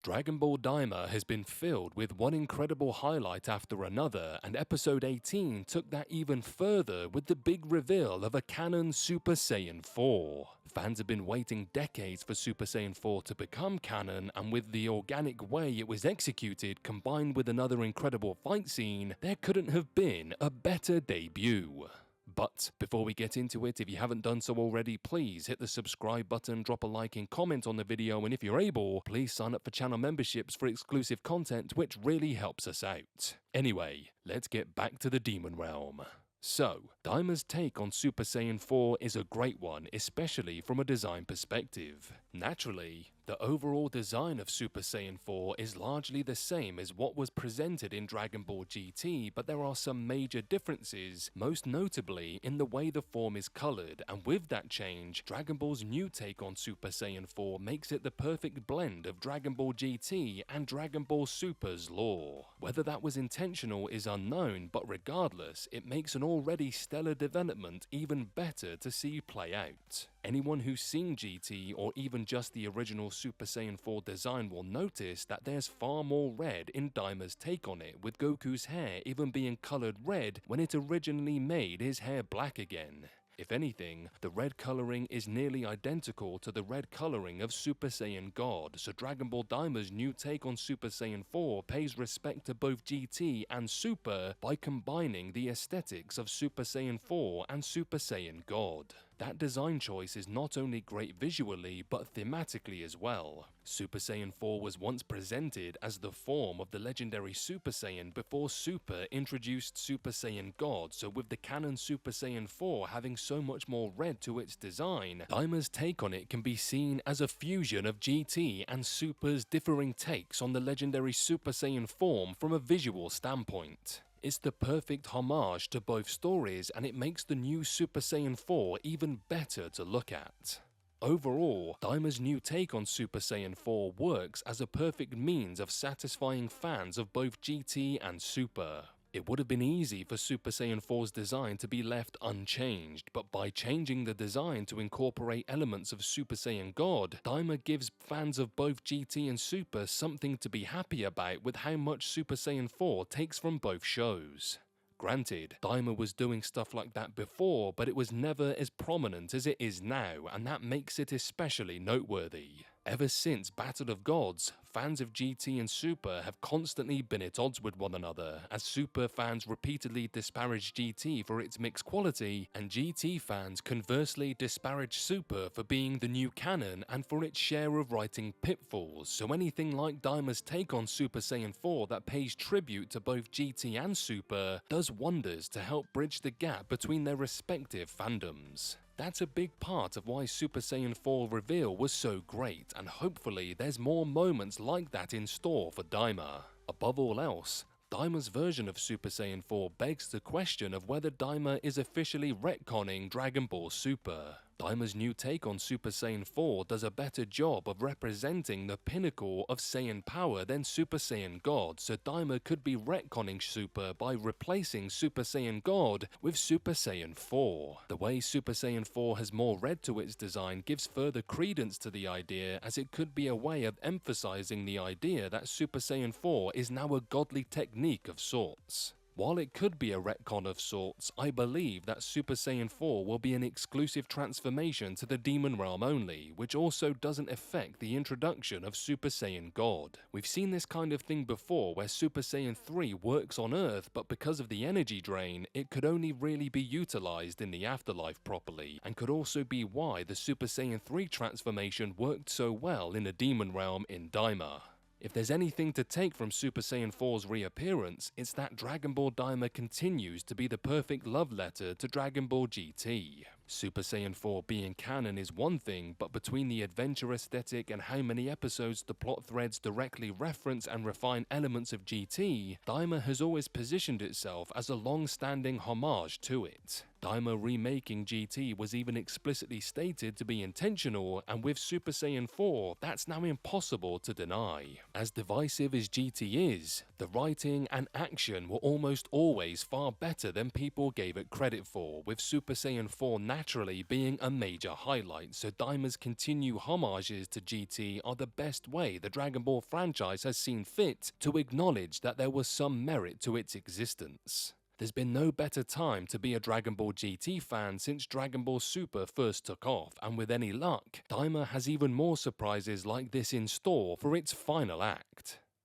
Dragon Ball DAIMA has been filled with one incredible highlight after another, and episode 18 took that even further with the big reveal of a canon Super Saiyan 4. Fans have been waiting decades for Super Saiyan 4 to become canon, and with the organic way it was executed combined with another incredible fight scene, there couldn't have been a better debut. But before we get into it, if you haven't done so already, please hit the subscribe button, drop a like and comment on the video, and if you're able, please sign up for channel memberships for exclusive content, which really helps us out. Anyway, let's get back to the Demon Realm. So, DAIMA's take on Super Saiyan 4 is a great one, especially from a design perspective. Naturally, the overall design of Super Saiyan 4 is largely the same as what was presented in Dragon Ball GT, but there are some major differences, most notably in the way the form is colored, and with that change, Dragon Ball's new take on Super Saiyan 4 makes it the perfect blend of Dragon Ball GT and Dragon Ball Super's lore. Whether that was intentional is unknown, but regardless, it makes an already stellar development even better to see play out. Anyone who's seen GT or even just the original Super Saiyan 4 design will notice that there's far more red in DAIMA's take on it, with Goku's hair even being colored red when it originally made his hair black again. If anything, the red coloring is nearly identical to the red coloring of Super Saiyan God, so Dragon Ball DAIMA's new take on Super Saiyan 4 pays respect to both GT and Super by combining the aesthetics of Super Saiyan 4 and Super Saiyan God. That design choice is not only great visually, but thematically as well. Super Saiyan 4 was once presented as the form of the legendary Super Saiyan before Super introduced Super Saiyan God, so with the canon Super Saiyan 4 having so much more red to its design, DAIMA's take on it can be seen as a fusion of GT and Super's differing takes on the legendary Super Saiyan form from a visual standpoint. It's the perfect homage to both stories, and it makes the new Super Saiyan 4 even better to look at. Overall, DAIMA's new take on Super Saiyan 4 works as a perfect means of satisfying fans of both GT and Super. It would have been easy for Super Saiyan 4's design to be left unchanged, but by changing the design to incorporate elements of Super Saiyan God, DAIMA gives fans of both GT and Super something to be happy about with how much Super Saiyan 4 takes from both shows. Granted, DAIMA was doing stuff like that before, but it was never as prominent as it is now, and that makes it especially noteworthy. Ever since Battle of Gods, fans of GT and Super have constantly been at odds with one another, as Super fans repeatedly disparage GT for its mixed quality, and GT fans conversely disparage Super for being the new canon and for its share of writing pitfalls, so anything like DAIMA's take on Super Saiyan 4 that pays tribute to both GT and Super does wonders to help bridge the gap between their respective fandoms. That's a big part of why Super Saiyan 4 reveal was so great, and hopefully there's more moments like that in store for DAIMA. Above all else, DAIMA's version of Super Saiyan 4 begs the question of whether DAIMA is officially retconning Dragon Ball Super. DAIMA's new take on Super Saiyan 4 does a better job of representing the pinnacle of Saiyan power than Super Saiyan God, so DAIMA could be retconning Super by replacing Super Saiyan God with Super Saiyan 4. The way Super Saiyan 4 has more red to its design gives further credence to the idea, as it could be a way of emphasizing the idea that Super Saiyan 4 is now a godly technique of sorts. While it could be a retcon of sorts, I believe that Super Saiyan 4 will be an exclusive transformation to the Demon Realm only, which also doesn't affect the introduction of Super Saiyan God. We've seen this kind of thing before where Super Saiyan 3 works on Earth, but because of the energy drain, it could only really be utilized in the afterlife properly, and could also be why the Super Saiyan 3 transformation worked so well in the Demon Realm in DAIMA. If there's anything to take from Super Saiyan 4's reappearance, it's that Dragon Ball DAIMA continues to be the perfect love letter to Dragon Ball GT. Super Saiyan 4 being canon is one thing, but between the adventure aesthetic and how many episodes the plot threads directly reference and refine elements of GT, DAIMA has always positioned itself as a long-standing homage to it. DAIMA remaking GT was even explicitly stated to be intentional, and with Super Saiyan 4, that's now impossible to deny. As divisive as GT is, the writing and action were almost always far better than people gave it credit for, with Super Saiyan 4 naturally being a major highlight, so DAIMA's continued homages to GT are the best way the Dragon Ball franchise has seen fit to acknowledge that there was some merit to its existence. There's been no better time to be a Dragon Ball GT fan since Dragon Ball Super first took off, and with any luck, DAIMA has even more surprises like this in store for its final act.